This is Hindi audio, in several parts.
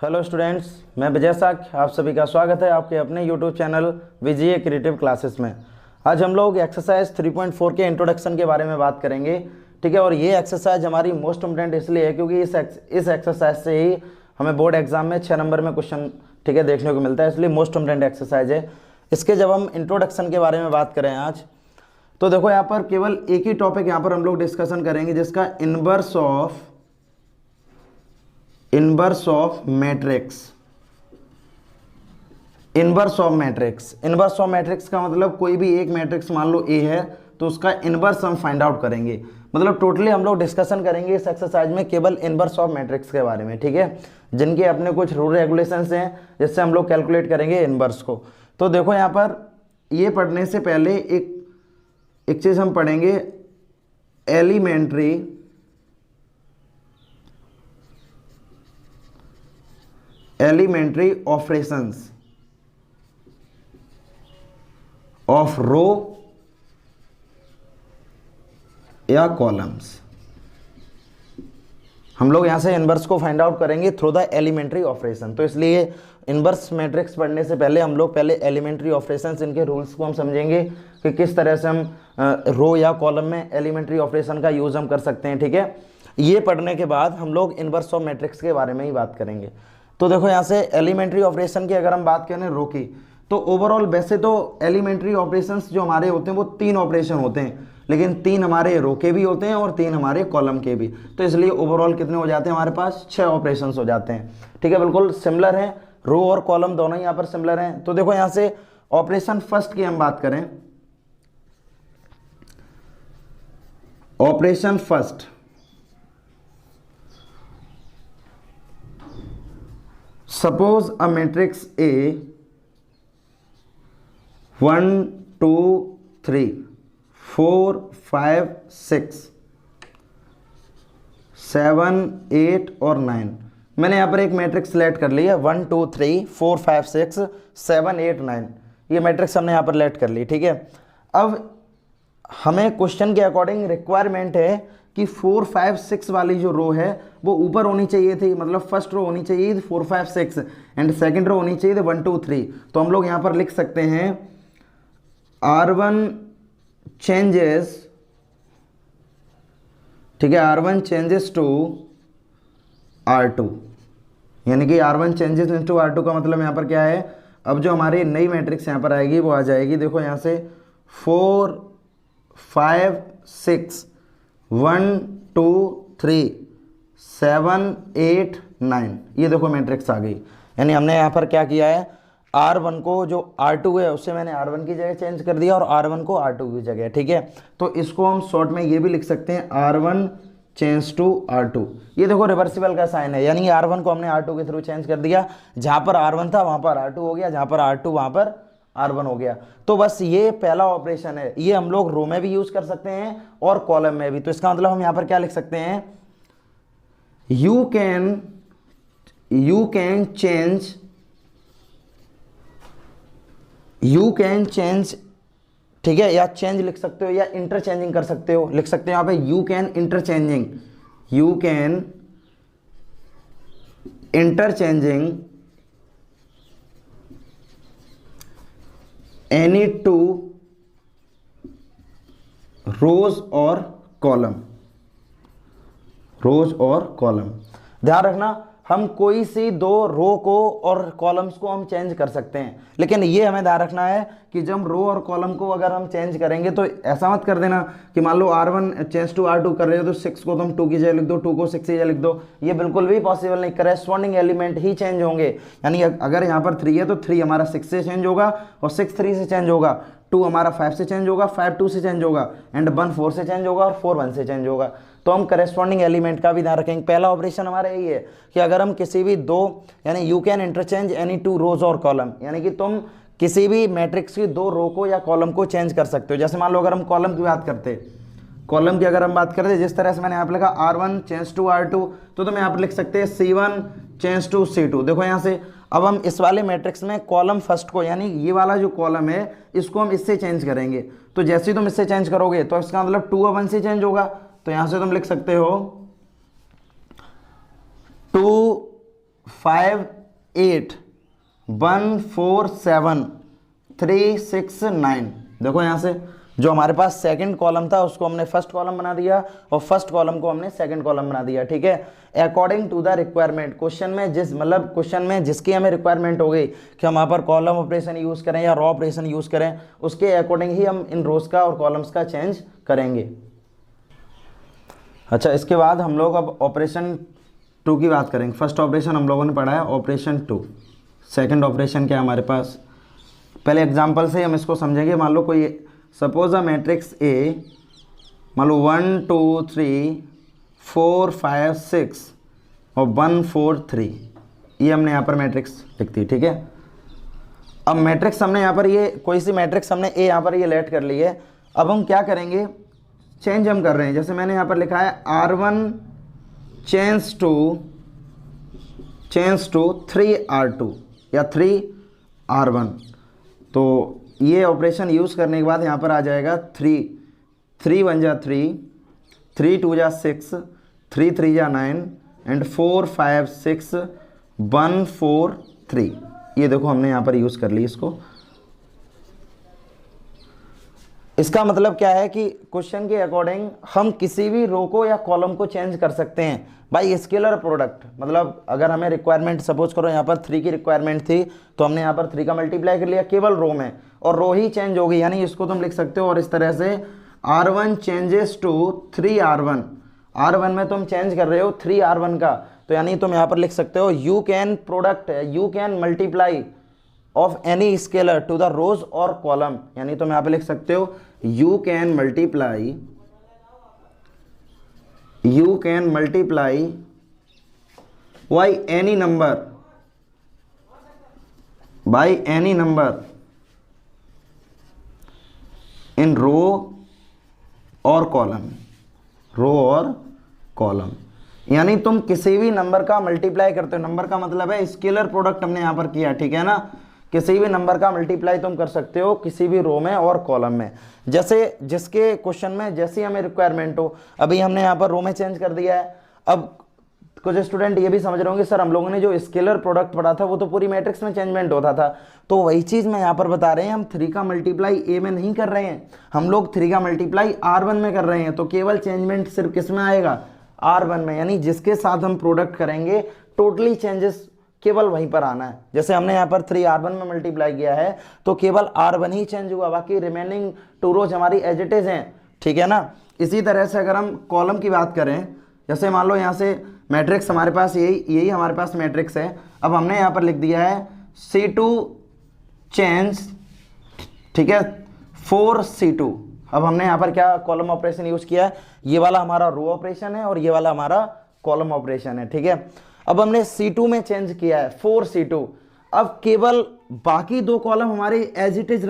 हेलो स्टूडेंट्स, मैं विजय साख, आप सभी का स्वागत है आपके अपने यूट्यूब चैनल विजय क्रिएटिव क्लासेस में। आज हम लोग एक्सरसाइज 3.4 के इंट्रोडक्शन के बारे में बात करेंगे, ठीक है। और ये एक्सरसाइज हमारी मोस्ट इम्पोर्टेंट इसलिए है क्योंकि इस एक्सरसाइज से ही हमें बोर्ड एग्जाम में 6 नंबर में क्वेश्चन, ठीक है, देखने को मिलता है, इसलिए मोस्ट इम्पोर्टेंट एक्सरसाइज है। इसके जब हम इंट्रोडक्शन के बारे में बात करें आज, तो देखो यहाँ पर केवल एक ही टॉपिक यहाँ पर हम लोग डिस्कशन करेंगे, जिसका inverse of matrix. Inverse of matrix का मतलब कोई भी एक मैट्रिक्स मान लो ए है तो उसका इनवर्स हम फाइंड आउट करेंगे। मतलब टोटली हम लोग डिस्कशन करेंगे इस एक्सरसाइज में केवल इनवर्स ऑफ मैट्रिक्स के बारे में, ठीक है, जिनके अपने कुछ रूल रेगुलेशंस हैं जिससे हम लोग कैलकुलेट करेंगे इनवर्स को। तो देखो यहाँ पर ये पढ़ने से पहले एक चीज़ हम पढ़ेंगे, एलिमेंट्री ऑपरेशंस ऑफ रो या कॉलम्स। हम लोग यहां से इनवर्स को फाइंड आउट करेंगे थ्रू द एलिमेंट्री ऑपरेशन। तो इसलिए इनवर्स मैट्रिक्स पढ़ने से पहले हम लोग पहले एलिमेंट्री ऑपरेशंस, इनके रूल्स को हम समझेंगे कि किस तरह से हम रो या कॉलम में एलिमेंट्री ऑपरेशन का यूज हम कर सकते हैं, ठीक है। ये पढ़ने के बाद हम लोग इनवर्स ऑफ मैट्रिक्स के बारे में ही बात करेंगे। तो देखो यहाँ से एलिमेंट्री ऑपरेशन की अगर हम बात करें रो की, तो ओवरऑल वैसे तो एलिमेंट्री ऑपरेशंस जो हमारे होते हैं वो 3 ऑपरेशन होते हैं, लेकिन 3 हमारे रो के भी होते हैं और 3 हमारे कॉलम के भी। तो इसलिए ओवरऑल कितने हो जाते हैं हमारे पास? 6 ऑपरेशंस हो जाते हैं, ठीक है। बिल्कुल सिमिलर है, रो और कॉलम दोनों यहाँ पर सिमिलर हैं। तो देखो यहाँ से ऑपरेशन फर्स्ट की हम बात करें, operation first, suppose a matrix A 1 2 3 4 5 6 7 8 और 9। मैंने यहाँ पर एक मैट्रिक्स सेलेक्ट कर लिया, 1 2 3 4 5 6 7 8 9, ये मैट्रिक्स हमने यहाँ पर सेलेक्ट कर ली, ठीक है। अब हमें क्वेश्चन के अकॉर्डिंग रिक्वायरमेंट है कि 4 5 6 वाली जो रो है वो ऊपर होनी चाहिए थी, मतलब फर्स्ट रो होनी चाहिए थी 4 5 6 एंड सेकंड रो होनी चाहिए थी 1 2 3। तो हम लोग यहाँ पर लिख सकते हैं R1 चेंजेस, ठीक है, R1 चेंजेस टू R2, यानी कि R1 चेंजेस इनटू R2 का मतलब यहाँ पर क्या है? अब जो हमारी नई मैट्रिक्स यहाँ पर आएगी वो आ जाएगी, देखो यहाँ से 4 5 6 1 2 3 7 8 9, ये देखो मैट्रिक्स आ गई। यानी हमने यहाँ पर क्या किया है, R1 को जो R2 है उससे मैंने R1 की जगह चेंज कर दिया और R1 को R2 की जगह, ठीक है। तो इसको हम शॉर्ट में ये भी लिख सकते हैं R1 चेंज टू R2। ये देखो रिवर्सिबल का साइन है, यानी R1 को हमने R2 के थ्रू चेंज कर दिया, जहाँ पर R1 था वहाँ पर R2 हो गया, जहाँ पर R2 वहाँ पर R1 हो गया। तो बस ये पहला ऑपरेशन है, ये हम लोग रो में भी यूज कर सकते हैं और कॉलम में भी। तो इसका मतलब हम यहाँ पर क्या लिख सकते हैं, यू कैन चेंज, ठीक है, या चेंज लिख सकते हो या इंटरचेंजिंग कर सकते हो, लिख सकते हो यहाँ पे you can interchanging any two rows और कॉलम। ध्यान रखना, हम कोई सी 2 रो को और कॉलम्स को हम चेंज कर सकते हैं, लेकिन ये हमें ध्यान रखना है कि जब रो और कॉलम को अगर हम चेंज करेंगे तो ऐसा मत कर देना कि मान लो R1 चेंज टू R2 कर रहे हो तो 6 को तुम 2 की जगह लिख दो, 2 को 6 की जगह लिख दो, ये बिल्कुल भी पॉसिबल नहीं। करेस्पॉन्डिंग एलिमेंट ही चेंज होंगे, यानी अगर यहाँ पर 3 है तो 3 हमारा 6 से चेंज होगा और 6 3 से चेंज होगा, 2 हमारा 5 से चेंज होगा, 5 2 से चेंज होगा एंड 1 4 से चेंज होगा और 4 1 से चेंज होगा। तो हम करेस्पॉन्डिंग एलिमेंट का भी ध्यान रखेंगे। पहला ऑपरेशन हमारा यही है कि अगर हम किसी भी 2, यानी यू कैन इंटरचेंज एनी 2 रोज और कॉलम, यानी कि तुम किसी भी मैट्रिक्स की 2 रो को या कॉलम को चेंज कर सकते हो। जैसे मान लो अगर हम कॉलम की बात करते, जिस तरह से मैंने यहाँ पे लिखा R1 चेंज टू R2, तो तुम यहाँ पर लिख सकते हैं C1 चेंज टू C2। देखो यहाँ से अब हम इस वाले मैट्रिक्स में कॉलम फर्स्ट को, यानी ये वाला जो कॉलम है इसको हम इससे चेंज करेंगे। तो जैसे ही तुम इससे चेंज करोगे तो इसका मतलब 2 और 1 से चेंज होगा। तो यहां से तुम लिख सकते हो 2 5 8 1 4 7 3 6 9। देखो यहाँ से जो हमारे पास सेकंड कॉलम था उसको हमने फर्स्ट कॉलम बना दिया और फर्स्ट कॉलम को हमने सेकंड कॉलम बना दिया, ठीक है। According to the requirement, question में क्वेश्चन में जिसकी हमें रिक्वायरमेंट हो गई कि हम यहाँ पर कॉलम ऑपरेशन यूज करें या रॉ ऑपरेशन यूज करें, उसके अकॉर्डिंग ही हम इन रोज का और कॉलम्स का चेंज करेंगे। अच्छा, इसके बाद हम लोग अब ऑपरेशन 2 की बात करेंगे। फर्स्ट ऑपरेशन हम लोगों ने पढ़ा है ऑपरेशन 2। सेकंड ऑपरेशन क्या है हमारे पास, पहले एग्जांपल से हम इसको समझेंगे। मान लो कोई सपोज अ मैट्रिक्स ए, मान लो 1 2 3 4 5 6 और 1 4 3, ये हमने यहाँ पर मैट्रिक्स लिख दी, ठीक है। अब मैट्रिक्स हमने यहाँ पर ये कोई सी मैट्रिक्स हमने ए यहाँ पर ये लेट कर ली है। अब हम क्या करेंगे, चेंज हम कर रहे हैं। जैसे मैंने यहाँ पर लिखा है R1 चेंज टू 3R2 या 3R1, तो ये ऑपरेशन यूज़ करने के बाद यहाँ पर आ जाएगा 3 1 जा 3 3 2 जा 6 3 3 जा 9 एंड 4 5 6 1 4 3। ये देखो हमने यहाँ पर यूज़ कर ली इसको। इसका मतलब क्या है कि क्वेश्चन के अकॉर्डिंग हम किसी भी रो को या कॉलम को चेंज कर सकते हैं बाय स्केलर प्रोडक्ट। मतलब अगर हमें रिक्वायरमेंट सपोज करो यहाँ पर 3 की रिक्वायरमेंट थी तो हमने यहाँ पर 3 का मल्टीप्लाई कर लिया केवल रो में और रो ही चेंज हो गई, यानी इसको तुम लिख सकते हो और इस तरह से R1 changes to 3R1। R1 में तुम चेंज कर रहे हो 3R1 का, तो यानी तुम यहाँ पर लिख सकते हो you can multiply of any scalar to the rows और कॉलम, यानी तुम यहाँ पे लिख सकते हो you can multiply by any number in row और कॉलम, यानी तुम किसी भी नंबर का मल्टीप्लाई करते हो। नंबर का मतलब है स्केलर प्रोडक्ट हमने यहाँ पर किया, ठीक है ना। किसी भी नंबर का मल्टीप्लाई तुम कर सकते हो किसी भी रो में और कॉलम में, जैसे जिसके क्वेश्चन में जैसी हमें रिक्वायरमेंट हो। अभी हमने यहाँ पर रो में चेंज कर दिया है। अब कुछ स्टूडेंट ये भी समझ रहे होंगे सर हम लोगों ने जो स्केलर प्रोडक्ट पढ़ा था वो तो पूरी मैट्रिक्स में चेंजमेंट होता था, तो वही चीज़ मैं यहाँ पर बता रहे हैं। हम 3 का मल्टीप्लाई ए में नहीं कर रहे हैं, हम लोग 3 का मल्टीप्लाई R1 में कर रहे हैं, तो केवल चेंजमेंट सिर्फ किस में आएगा, R1 में, यानी जिसके साथ हम प्रोडक्ट करेंगे टोटली चेंजेस केवल वहीं पर आना है। जैसे हमने यहाँ पर 3R1 में मल्टीप्लाई किया है तो केवल R1 ही चेंज हुआ, बाकी रिमेनिंग 2 रोज हमारी एज इट इज हैं, ठीक है ना। इसी तरह से अगर हम कॉलम की बात करें, जैसे मान लो यहाँ से मैट्रिक्स हमारे पास यही हमारे पास मैट्रिक्स है। अब हमने यहाँ पर लिख दिया है C2 चेंज, ठीक है, 4C2। अब हमने यहाँ पर क्या कॉलम ऑपरेशन यूज किया है, ये वाला हमारा रो ऑपरेशन है और ये वाला हमारा कॉलम ऑपरेशन है, ठीक है। अब हमने C2 में चेंज किया है 4C2। अब केवल बाकी 2 कॉलम हमारे एज इट इज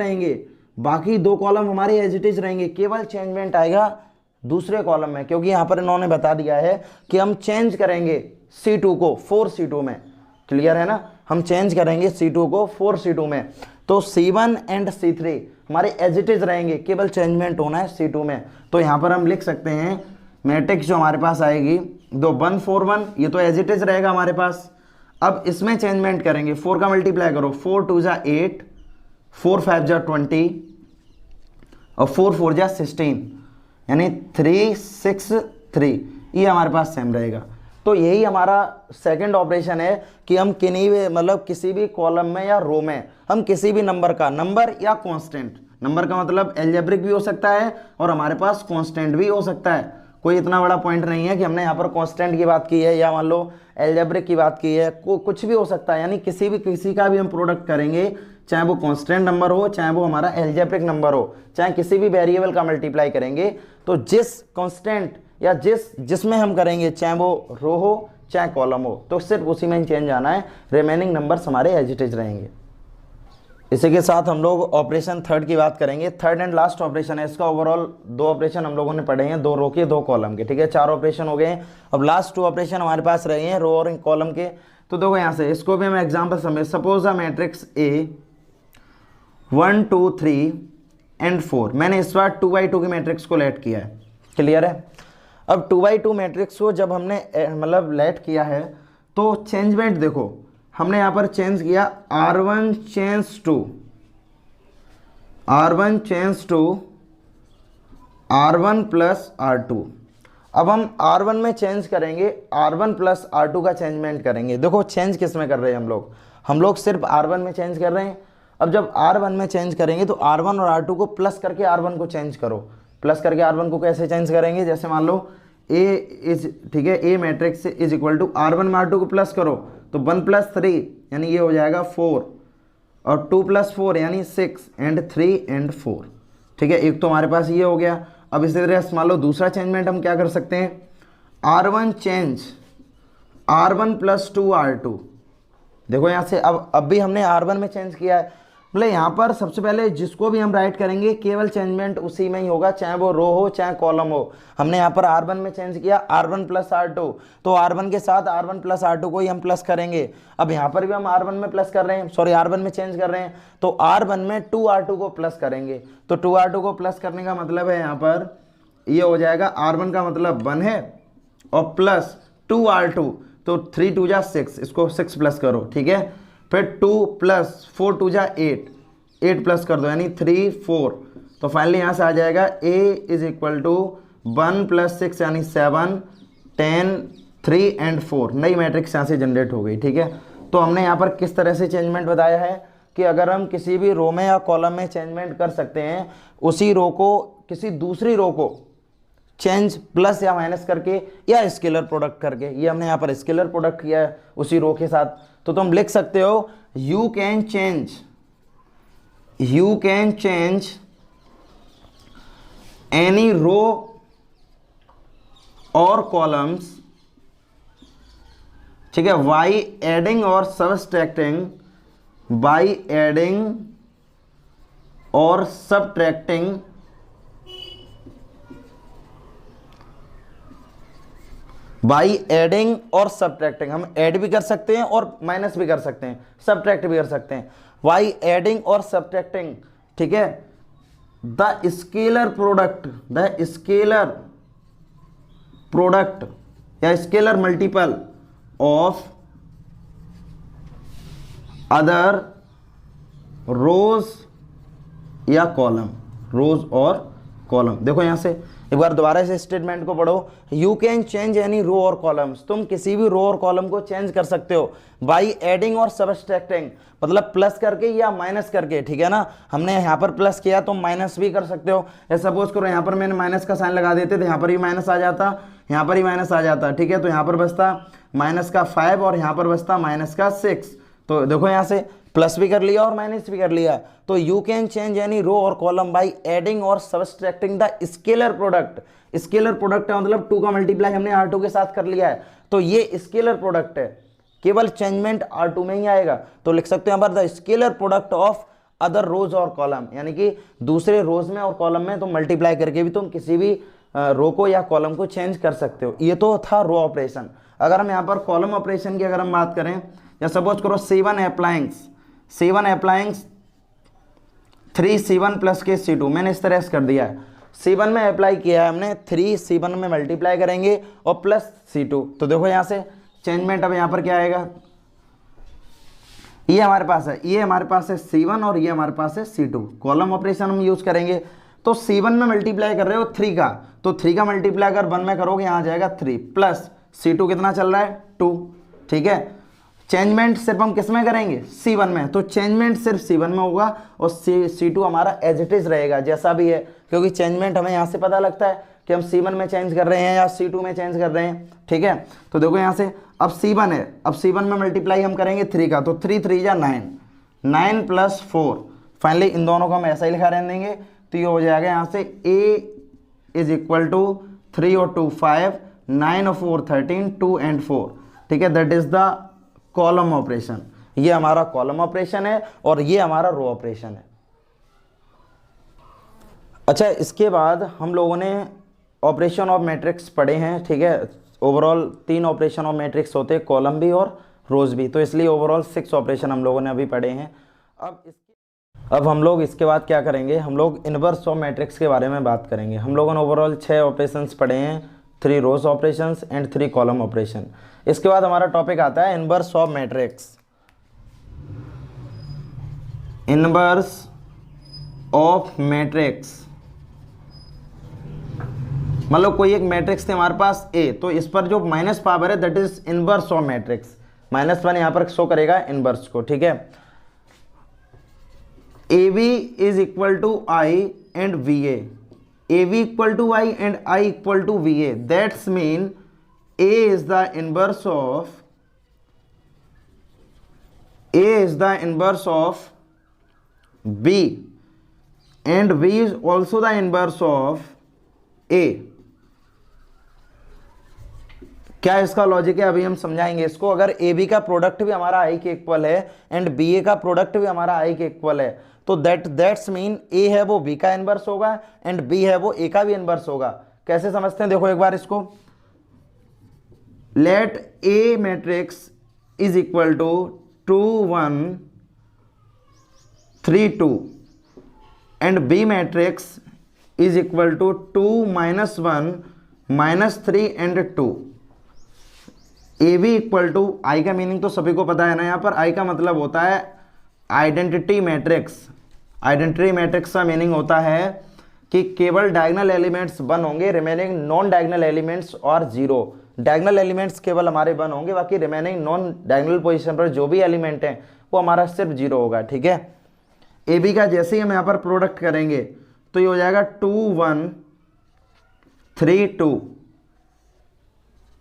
रहेंगे, केवल चेंजमेंट आएगा दूसरे कॉलम में, क्योंकि यहाँ पर इन्होंने बता दिया है कि हम चेंज करेंगे C2 को 4C2 में। क्लियर है ना, हम चेंज करेंगे C2 को 4C2 में, तो C1 एंड C3 हमारे एज इट इज रहेंगे, केवल चेंजमेंट होना है C2 में। तो यहाँ पर हम लिख सकते हैं मैट्रिक्स जो हमारे पास आएगी 1 4 1, ये तो एज इट इज रहेगा हमारे पास। अब इसमें चेंजमेंट करेंगे, 4 का मल्टीप्लाई करो, 4 2 जा 8, 4 5 जा 20 और 4 4 जा 16, यानी 3 6 3, ये हमारे पास सेम रहेगा। तो यही हमारा सेकंड ऑपरेशन है कि हम किसी भी कॉलम में या रो में हम किसी भी नंबर या कांस्टेंट, नंबर का मतलब एल्जेब्रिक भी हो सकता है और हमारे पास कांस्टेंट भी हो सकता है। कोई इतना बड़ा पॉइंट नहीं है कि हमने यहाँ पर कांस्टेंट की बात की है या मान लो एल्जेब्रिक की बात की है, कुछ भी हो सकता है। यानी किसी का भी हम प्रोडक्ट करेंगे, चाहे वो कांस्टेंट नंबर हो, चाहे वो हमारा एल्जेब्रिक नंबर हो, चाहे किसी भी वेरिएबल का मल्टीप्लाई करेंगे, तो जिस कांस्टेंट या जिसमें हम करेंगे, चाहे वो रो हो चाहे कॉलम हो, तो सिर्फ उसी में चेंज आना है, रिमेनिंग नंबर्स हमारे एज इट इज रहेंगे। इसी के साथ हम लोग ऑपरेशन 3 की बात करेंगे। थर्ड एंड लास्ट ऑपरेशन है इसका। ओवरऑल 2 ऑपरेशन हम लोगों ने पढ़े हैं, 2 रो के 2 कॉलम के, ठीक है, 4 ऑपरेशन हो गए हैं। अब लास्ट 2 ऑपरेशन हमारे पास रहे हैं रो और कॉलम के। तो देखो यहाँ से इसको भी हम एग्जाम्पल समझ, suppose a matrix A 1 2 3 and 4, मैंने इस बार 2x2 की मैट्रिक्स को लेट किया है। क्लियर है। अब 2x2 मैट्रिक्स को जब हमने लेट किया है तो चेंजमेंट देखो, हमने यहाँ पर चेंज किया R1 change to R1 plus R2। अब हम R1 में चेंज करेंगे, R1 प्लस R2 का चेंजमेंट करेंगे। देखो चेंज किस में कर रहे हैं हम लोग सिर्फ R1 में चेंज कर रहे हैं। अब जब R1 में चेंज करेंगे तो R1 और R2 को प्लस करके R1 को चेंज करो। प्लस करके R1 को कैसे चेंज करेंगे, जैसे मान लो A इज, ठीक है, A matrix is equal to R1 में R2 को प्लस करो तो 1 प्लस 3 यानी ये हो जाएगा 4 और 2 प्लस 4 यानी 6 एंड 3 एंड 4। ठीक है, एक तो हमारे पास ये हो गया। अब इसी तरह मान लो दूसरा चेंजमेंट हम क्या कर सकते हैं, R1 change R1 plus 2 R2। देखो यहाँ से अब भी हमने R1 में चेंज किया है। मतलब यहाँ पर सबसे पहले जिसको भी हम राइट करेंगे केवल चेंजमेंट उसी में ही होगा, चाहे वो रो हो चाहे कॉलम हो। हमने यहाँ पर R1 में चेंज किया R1 प्लस R2, तो R1 के साथ R1 प्लस R2 को ही हम प्लस करेंगे। अब यहाँ पर भी हम R1 में प्लस कर रहे हैं, सॉरी R1 में चेंज कर रहे हैं, तो R1 में 2R2 को प्लस करेंगे। तो 2R2 को प्लस करने का मतलब है यहाँ पर ये हो जाएगा, R1 का मतलब 1 है और प्लस 2R2, तो 3 2 जा 6, इसको 6 प्लस करो। ठीक है, फिर 2 प्लस 4 2 जा 8, 8 प्लस कर दो यानी 3 4। तो फाइनली यहाँ से आ जाएगा A is equal to 1 plus 6 यानी 7 10 3 एंड 4। नई मैट्रिक्स यहाँ से जनरेट हो गई। ठीक है, तो हमने यहाँ पर किस तरह से चेंजमेंट बताया है कि अगर हम किसी भी रो में या कॉलम में चेंजमेंट कर सकते हैं, उसी रो को किसी दूसरी रो को चेंज प्लस या माइनस करके या स्केलर प्रोडक्ट करके। ये हमने यहाँ पर स्केलर प्रोडक्ट किया है उसी रो के साथ। तो तुम लिख सकते हो you can change any row और कॉलम्स, ठीक है, बाई एडिंग और सबट्रैक्टिंग, बाई एडिंग और सबट्रैक्टिंग बाई एडिंग और सबट्रैक्टिंग। हम ऐड भी कर सकते हैं और माइनस भी कर सकते हैं, सबट्रैक्ट भी कर सकते हैं। बाई एडिंग और सबट्रैक्टिंग, ठीक है, द स्केलर प्रोडक्ट या स्केलर मल्टीपल ऑफ अदर रोज या कॉलम, रोज और कॉलम। देखो यहां से एक बार दोबारा से स्टेटमेंट को पढ़ो, you can change any row और कॉलम्स। तुम किसी भी रो और कॉलम को चेंज कर सकते हो बाई एडिंग और सबट्रैक्टिंग, मतलब प्लस करके या माइनस करके। ठीक है ना, हमने यहाँ पर प्लस किया तो माइनस भी कर सकते हो। सपोज करो यहाँ पर मैंने माइनस का साइन लगा देते तो यहाँ पर भी माइनस आ जाता, यहाँ पर ही माइनस आ जाता। ठीक है, तो यहाँ पर बचता माइनस का 5 और यहाँ पर बचता माइनस का 6। तो देखो यहाँ से प्लस भी कर लिया और माइनस भी कर लिया। तो you can change any row और कॉलम बाई एडिंग और subtracting the scalar product. Scalar product है मतलब 2 का मल्टीप्लाई हमने R2 के साथ कर लिया है, तो ये स्केलर प्रोडक्ट है, केवल चेंजमेंट R2 में ही आएगा। तो लिख सकते हैं यहाँ पर the scalar product of other rows और कॉलम, यानी कि दूसरे रोज में और कॉलम में तुम मल्टीप्लाई करके भी तुम किसी भी रो को या कॉलम को चेंज कर सकते हो। ये तो था रो ऑपरेशन। अगर हम यहाँ पर कॉलम ऑपरेशन की अगर हम बात करें, या सपोज करो C1 अप्लाइंग्स 3C1 प्लस के C2, मैंने इस तरह से कर दिया है। C1 में अप्लाई किया है हमने, 3 C1 में मल्टीप्लाई करेंगे और प्लस C2। तो देखो यहाँ से चेंजमेंट अब यहाँ पर क्या आएगा, ये हमारे पास है, ये हमारे पास है C1 और ये हमारे पास है C2। कॉलम ऑपरेशन हम यूज करेंगे, तो C1 में मल्टीप्लाई कर रहे हो 3 का, तो 3 का मल्टीप्लाई अगर 1 में करोगे यहाँ आ जाएगा 3 प्लस C2 कितना चल रहा है 2। ठीक है, चेंजमेंट सिर्फ हम किस में करेंगे, C1 में, तो चेंजमेंट सिर्फ C1 में होगा और C2 हमारा एज इट इज रहेगा जैसा भी है, क्योंकि चेंजमेंट हमें यहाँ से पता लगता है कि हम C1 में चेंज कर रहे हैं या C2 में चेंज कर रहे हैं। ठीक है, तो देखो यहाँ से अब C1 है, अब C1 में मल्टीप्लाई हम करेंगे 3 का, तो 3 3 जा 9, 9 प्लस 4। फाइनली इन दोनों को हम ऐसा ही लिखा रहने देंगे, तो ये हो जाएगा यहाँ से A इज इक्वल टू 3 और 2 5, 9 और 4 13, 2 एंड 4। ठीक है, that is the column operation. ये हमारा कॉलम ऑपरेशन है और ये हमारा रो ऑपरेशन है। अच्छा, इसके बाद हम लोगों ने ऑपरेशन ऑफ मैट्रिक्स पढ़े हैं। ठीक है, ओवरऑल 3 ऑपरेशन ऑफ मैट्रिक्स होते हैं, कॉलम भी और रोज भी, तो इसलिए ओवरऑल 6 ऑपरेशन हम लोगों ने अभी पढ़े हैं। अब हम लोग इसके बाद क्या करेंगे, हम लोग इनवर्स ऑफ मैट्रिक्स के बारे में बात करेंगे। हम लोगों ने ओवरऑल 6 ऑपरेशंस पढ़े हैं, 3 रोज ऑपरेशंस एंड 3 कॉलम ऑपरेशन। इसके बाद हमारा टॉपिक आता है inverse of matrix. Inverse of matrix, मतलब कोई एक मैट्रिक्स थे हमारे पास ए, तो इस पर जो माइनस पावर है that is inverse of matrix, -1 यहां पर शो करेगा इनवर्स को, ठीक है। A B is equal to I and B A B equal to I and I equal to B A, that's mean A is the inverse of B and B is also the inverse of A। क्या इसका लॉजिक है, अभी हम समझाएंगे इसको। अगर ए बी का प्रोडक्ट भी हमारा आई के इक्वल है एंड बी ए का प्रोडक्ट भी हमारा आई के इक्वल है, तो दैट्स मीन ए है वो बी का इनवर्स होगा एंड बी है वो ए का भी इनवर्स होगा। कैसे समझते हैं, देखो एक बार इसको। Let A matrix is equal to 2 1 3 2 and B matrix is equal to 2 -1 -3 and 2। A B equal to I का मीनिंग तो सभी को पता है ना, यहां पर आई का मतलब होता है आइडेंटिटी मैट्रिक्स। आइडेंटिटी मैट्रिक्स का मीनिंग होता है कि केवल डायगोनल एलिमेंट्स 1 होंगे, रिमेनिंग नॉन डायगोनल एलिमेंट्स और 0। डायगोनल एलिमेंट्स केवल हमारे 1 होंगे, बाकी रिमेनिंग नॉन डायगोनल पोजीशन पर जो भी एलिमेंट हैं वो हमारा सिर्फ 0 होगा, ठीक है। ए बी का जैसे ही हम यहाँ पर प्रोडक्ट करेंगे तो ये हो जाएगा 2 1 3 2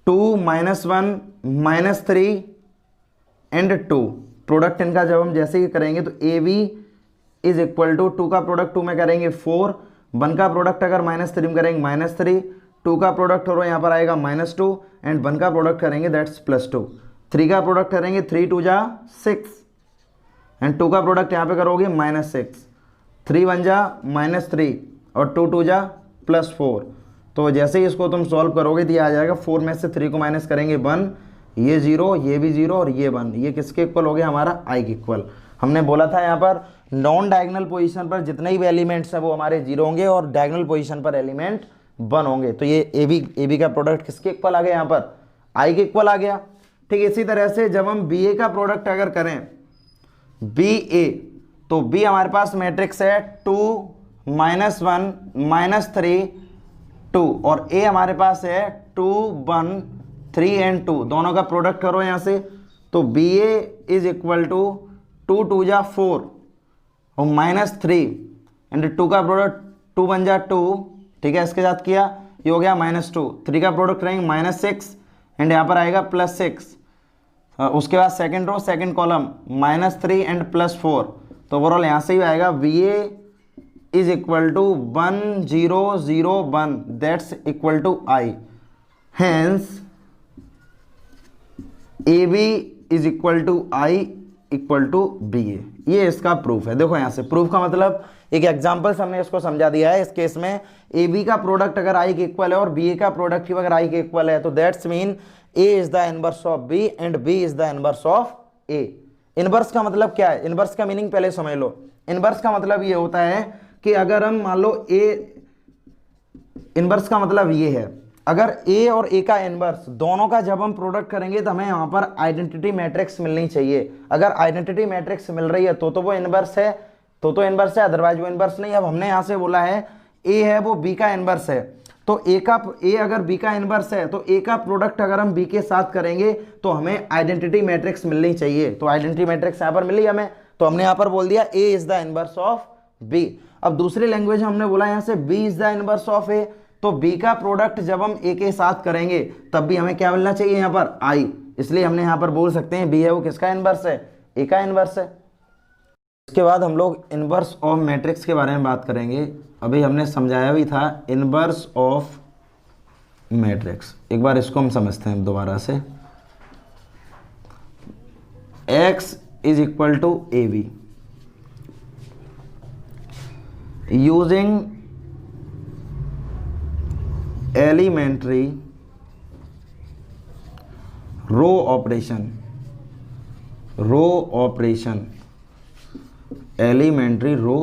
2 -1 -3 एंड 2। प्रोडक्ट इनका जब हम जैसे ही करेंगे तो A B is equal to 2 का प्रोडक्ट 2 में करेंगे 4, 1 का प्रोडक्ट अगर -3 में करेंगे -3, 2 का प्रोडक्ट और यहाँ पर आएगा -2 एंड 1 का प्रोडक्ट करेंगे दैट्स +2, 3 का प्रोडक्ट करेंगे 3 2 जा 6 एंड 2 का प्रोडक्ट यहाँ पे करोगे -6, 3 1 जा -3 और 2 2 जा +4। तो जैसे ही इसको तुम सॉल्व करोगे तो ये आ जाएगा 4 में से 3 को माइनस करेंगे 1, ये 0, ये भी 0 और ये 1, ये किसके इक्वल हो गया, हमारा आई के इक्वल। हमने बोला था यहाँ पर नॉन डायगोनल पोजीशन पर जितने भी एलिमेंट्स हैं वो हमारे 0 होंगे और डायगोनल पोजीशन पर एलिमेंट 1 होंगे। तो ये ए बी का प्रोडक्ट किसके इक्वल आ गया, यहाँ पर आई के इक्वल आ गया। ठीक, इसी तरह से जब हम बी ए का प्रोडक्ट अगर करें बी ए, तो बी हमारे पास मैट्रिक्स है 2 -1 -3 2 और ए हमारे पास है 2 1 3 एंड 2, दोनों का प्रोडक्ट करो यहाँ से तो B A is equal to 2 2 जा 4 और -3 एंड 2 का प्रोडक्ट 2 1 जा 2, ठीक है, इसके साथ किया ये हो गया -2, 3 का प्रोडक्ट रहेंगे -6 एंड यहाँ पर आएगा +6। उसके बाद second row second column -3 and +4, तो ओवरऑल यहाँ से ही आएगा B A is equal to 1 0 0 1 that's equal to I, hence A B is equal to I equal to B A. ये इसका प्रूफ है। देखो यहाँ से प्रूफ का मतलब एक एग्जांपल से हमने इसको समझा दिया है। इस केस में ए बी का प्रोडक्ट अगर आई के इक्वल है और बी ए का प्रोडक्ट अगर आई के इक्वल है तो that's mean A is the inverse of B and B is the inverse of A. Inverse का मतलब क्या है, इनवर्स का मीनिंग पहले समझ लो। इनवर्स का मतलब ये होता है कि अगर हम मान लो ए, इनवर्स का मतलब ये है अगर ए और ए का इनवर्स दोनों का जब हम प्रोडक्ट करेंगे तो हमें यहाँ पर आइडेंटिटी मैट्रिक्स मिलनी चाहिए। अगर आइडेंटिटी मैट्रिक्स मिल रही है तो वो इनवर्स है, तो इनवर्स है, अदरवाइज वो इनवर्स नहीं। अब हमने यहाँ से बोला है ए है वो बी का इनवर्स है, तो ए अगर बी का इनवर्स है तो ए का प्रोडक्ट अगर हम बी के साथ करेंगे तो हमें आइडेंटिटी मैट्रिक्स मिलनी चाहिए। तो आइडेंटिटी मैट्रिक्स यहाँ पर मिली हमें, तो हमने यहाँ पर बोल दिया A is the inverse of B. अब दूसरी लैंग्वेज हमने बोला यहाँ से B is the inverse of A, तो बी का प्रोडक्ट जब हम ए के साथ करेंगे तब भी हमें क्या मिलना चाहिए यहाँ पर आई, इसलिए हमने यहाँ पर बोल सकते हैं बी है वो किसका इनवर्स है, ए का इनवर्स है। इसके बाद हम लोग इनवर्स ऑफ मैट्रिक्स के बारे में बात करेंगे। अभी हमने समझाया भी था इनवर्स ऑफ मैट्रिक्स, एक बार इसको हम समझते हैं दोबारा से। x is equal to A B, using elementary row operation, elementary row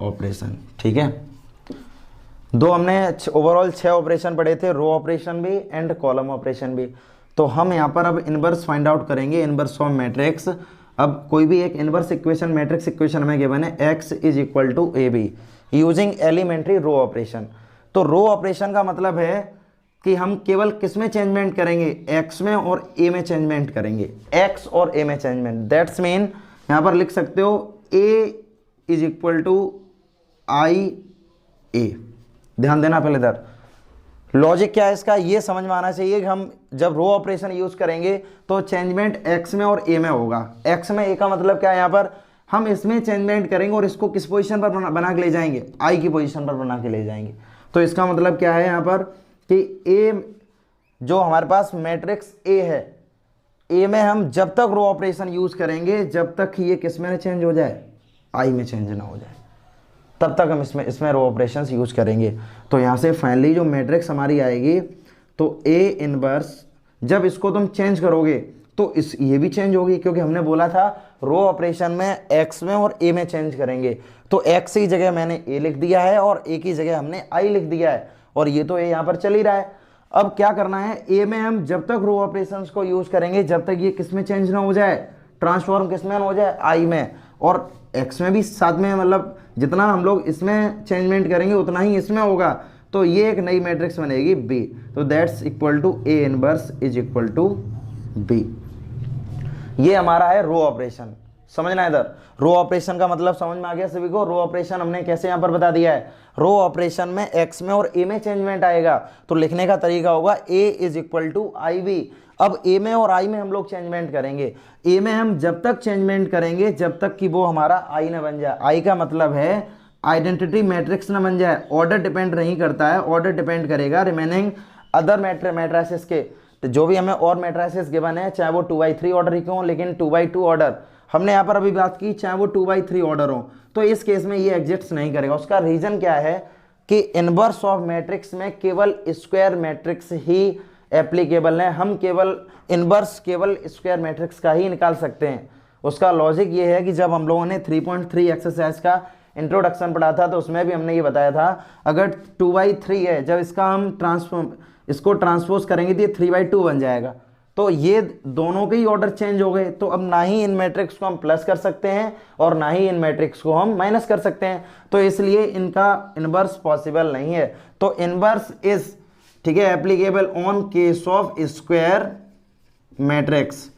operation, ठीक है। दो हमने ओवरऑल 6 ऑपरेशन पढ़े थे, रो ऑपरेशन भी एंड कॉलम ऑपरेशन भी। तो हम यहाँ पर अब इनवर्स फाइंड आउट करेंगे, इनवर्स ऑफ मैट्रिक्स। अब कोई भी एक इनवर्स इक्वेशन मैट्रिक्स इक्वेशन हमें गिवन है x is equal to A B using elementary row operation. तो रो ऑपरेशन का मतलब है कि हम केवल किस में चेंजमेंट करेंगे, x में और a में चेंजमेंट करेंगे, x और a में चेंजमेंट। दैट्स मीन यहाँ पर लिख सकते हो a is equal to I ए। ध्यान देना पहले इधर लॉजिक क्या है इसका, ये समझ में आना चाहिए कि हम जब रो ऑपरेशन यूज करेंगे तो चेंजमेंट x में और a में होगा। x में a का मतलब क्या है, यहाँ पर हम इसमें चेंजमेंट करेंगे और इसको किस पोजीशन पर बना के ले जाएंगे, i की पोजीशन पर बना के ले जाएंगे। तो इसका मतलब क्या है यहाँ पर कि a जो हमारे पास मैट्रिक्स a है, a में हम जब तक रो ऑपरेशन यूज करेंगे जब तक ये किस में चेंज हो जाए, i में चेंज ना हो जाए, तब तक हम इसमें रो ऑपरेशंस यूज करेंगे। तो यहाँ से फाइनली जो मैट्रिक्स हमारी आएगी तो A इनवर्स, जब इसको तुम चेंज करोगे तो ये भी चेंज होगी, क्योंकि हमने बोला था रो ऑपरेशन में x में और a में चेंज करेंगे। तो x की जगह मैंने a लिख दिया है और a की जगह हमने i लिख दिया है, और ये तो a यहाँ पर चल ही रहा है। अब क्या करना है, a में हम जब तक रो ऑपरेशंस को यूज करेंगे जब तक ये किस में चेंज ना हो जाए, ट्रांसफॉर्म किस में हो जाए, i में, और x में भी साथ में, मतलब जितना हम लोग इसमें चेंजमेंट करेंगे उतना ही इसमें होगा। तो ये एक नई मैट्रिक्स बनेगी B। तो that's equal to A inverse is equal to B। ये हमारा है रो ऑपरेशन। समझना है इधर, रो ऑपरेशन का मतलब समझ में आ गया सभी को। रो ऑपरेशन हमने कैसे यहाँ पर बता दिया है, रो ऑपरेशन में x में और a में चेंजमेंट आएगा तो लिखने का तरीका होगा a is equal to I B. अब a में और i में हम लोग चेंजमेंट करेंगे, a में हम जब तक चेंजमेंट करेंगे जब तक कि वो हमारा i ना बन जाए। i का मतलब है आइडेंटिटी मैट्रिक्स ना बन जाए। ऑर्डर डिपेंड नहीं करता है, ऑर्डर डिपेंड करेगा रिमेनिंग अदर मैट्रिसेस के। तो जो भी हमें और मैट्रिसेस गिवन है, चाहे वो 2/3 ऑर्डर ही क्यों, लेकिन 2/2 ऑर्डर हमने यहाँ पर अभी बात की, चाहे वो 2/3 ऑर्डर हो, तो इस केस में ये एग्जिस्ट नहीं करेगा। उसका रीजन क्या है कि इनवर्स ऑफ मैट्रिक्स में केवल स्क्वायर मैट्रिक्स ही एप्लीकेबल है। हम केवल इनवर्स केवल स्क्वायर मैट्रिक्स का ही निकाल सकते हैं। उसका लॉजिक ये है कि जब हम लोगों ने 3.3 एक्सरसाइज का इंट्रोडक्शन पढ़ा था तो उसमें भी हमने ये बताया था, अगर 2/3 है, जब इसका हम इसको ट्रांसपोज करेंगे तो ये 3/2 बन जाएगा। तो ये दोनों के ही ऑर्डर चेंज हो गए, तो अब ना ही इन मैट्रिक्स को हम प्लस कर सकते हैं और ना ही इन मैट्रिक्स को हम माइनस कर सकते हैं। तो इसलिए इनका इनवर्स पॉसिबल नहीं है। तो इनवर्स इज, ठीक है, applicable on case of square matrix.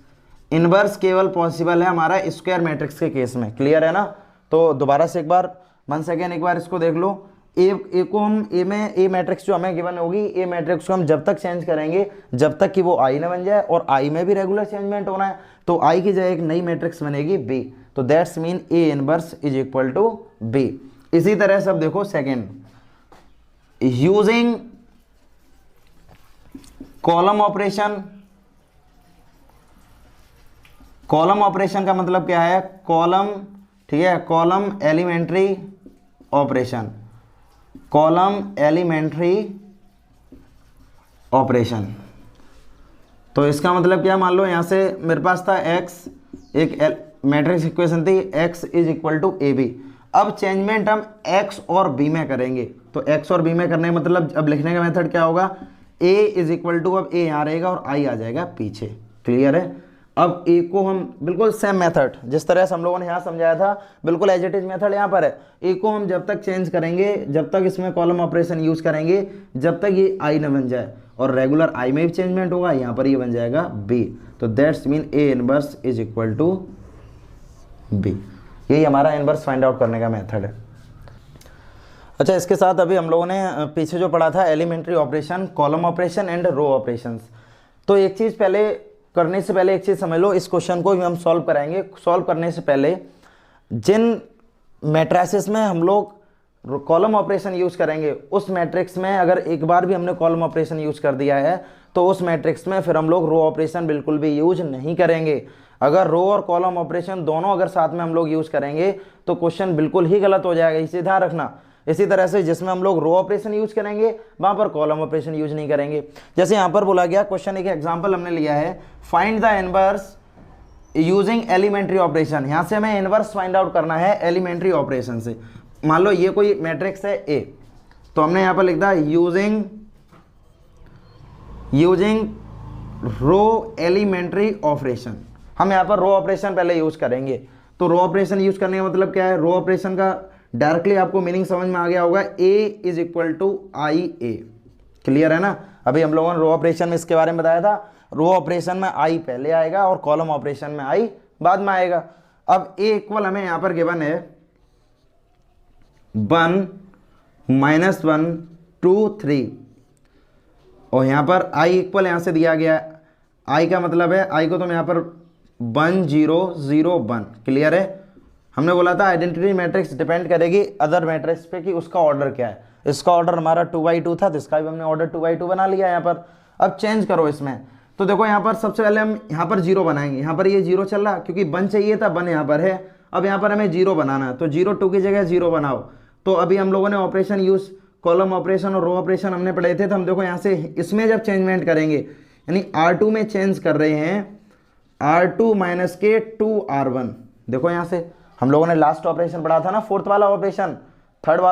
Inverse केवल पॉसिबल है हमारा स्क्वायर मैट्रिक्स के केस में। क्लियर है ना। तो दोबारा से एक बार 1 सेकेंड एक बार इसको देख लो। ए को हम ए मैट्रिक्स जो हमें गिवन होगी, ए मैट्रिक्स को हम जब तक चेंज करेंगे जब तक कि वो आई ना बन जाए, और आई में भी रेगुलर चेंजमेंट होना है, तो आई की जगह एक नई मैट्रिक्स बनेगी बी। तो that's mean A inverse is equal to B. इसी तरह से अब देखो second, using column operation. Column operation का मतलब क्या है, कॉलम, ठीक है, column elementary operation, column elementary operation. तो इसका मतलब क्या, मान लो यहां से मेरे पास था x, एक मैट्रिक्स इक्वेशन थी x is equal to A B. अब चेंजमेंट हम x और b में करेंगे। तो x और b में करने का मतलब अब लिखने का मेथड क्या होगा, a इज इक्वल टू, अब a यहाँ रहेगा और i आ जाएगा पीछे। क्लियर है। अब a को हम बिल्कुल सेम मेथड जिस तरह से हम लोगों ने यहाँ समझाया था, बिल्कुल एज इट इज मेथड यहाँ पर है। a को हम जब तक चेंज करेंगे, जब तक इसमें कॉलम ऑपरेशन यूज करेंगे, जब तक ये i न बन जाए, और रेगुलर i में भी चेंजमेंट होगा, यहाँ पर ये बन जाएगा b। तो that's mean a inverse is equal to b। यही हमारा इनवर्स फाइंड आउट करने का मेथड है। अच्छा, इसके साथ अभी हम लोगों ने पीछे जो पढ़ा था elementary operation, column operation and row operations. तो एक चीज़ पहले करने से पहले एक चीज़ समझ लो, इस क्वेश्चन को भी हम सॉल्व कराएंगे। सॉल्व करने से पहले जिन मैट्रिसेस में हम लोग कॉलम ऑपरेशन यूज़ करेंगे, उस मैट्रिक्स में अगर एक बार भी हमने कॉलम ऑपरेशन यूज़ कर दिया है तो उस मैट्रिक्स में फिर हम लोग रो ऑपरेशन बिल्कुल भी यूज नहीं करेंगे। अगर रो और कॉलम ऑपरेशन दोनों अगर साथ में हम लोग यूज़ करेंगे तो क्वेश्चन बिल्कुल ही गलत हो जाएगा, इसे ध्यान रखना। इसी तरह से जिसमें हम लोग रो ऑपरेशन यूज करेंगे वहां पर कॉलम ऑपरेशन यूज नहीं करेंगे। जैसे यहां पर बोला गया, क्वेश्चन एक एग्जांपल हमने लिया है, find the inverse using elementary operation. यहां से हमें इनवर्स फाइंड आउट करना है एलिमेंट्री ऑपरेशन से। मान लो ये कोई मैट्रिक्स है ए, तो हमने यहां पर लिख दिया यूजिंग रो एलिमेंट्री ऑपरेशन। हम यहाँ पर रो ऑपरेशन पहले यूज करेंगे। तो रो ऑपरेशन यूज करने का मतलब क्या है, रो ऑपरेशन का डायरेक्टली आपको मीनिंग समझ में आ गया होगा, A is equal to I A. Clear है ना। अभी हम लोगों ने रो ऑपरेशन में इसके बारे में बताया था, रो ऑपरेशन में आई पहले आएगा और कॉलम ऑपरेशन में आई बाद में आएगा। अब A इक्वल हमें यहां पर गिवन है 1 -1 2 3 और यहां पर I इक्वल यहां से दिया गया है। I का मतलब है, I को तुम यहां पर 1 0 0 1। क्लियर है। हमने बोला था आइडेंटिटी मैट्रिक्स डिपेंड करेगी अदर मैट्रिक्स पे कि उसका ऑर्डर क्या है। इसका ऑर्डर हमारा 2x2 था तो इसका भी हमने ऑर्डर 2x2 बना लिया यहाँ पर। अब चेंज करो इसमें, तो देखो यहाँ पर सबसे पहले हम यहाँ पर 0 बनाएंगे। यहाँ पर ये 0 चल रहा क्योंकि 1 चाहिए था, 1 यहाँ पर है। अब यहाँ पर हमें 0 बनाना है तो 0 2 की जगह 0 बनाओ। तो अभी हम लोगों ने ऑपरेशन यूज कॉलम ऑपरेशन और रो ऑपरेशन हमने पढ़े थे, तो हम देखो यहाँ से इसमें जब चेंजमेंट करेंगे यानी R2 में चेंज कर रहे हैं R2 माइनस के 2R1। देखो यहाँ से हम लोगों ने लास्ट ऑपरेशन पढ़ा था ना, थर्ड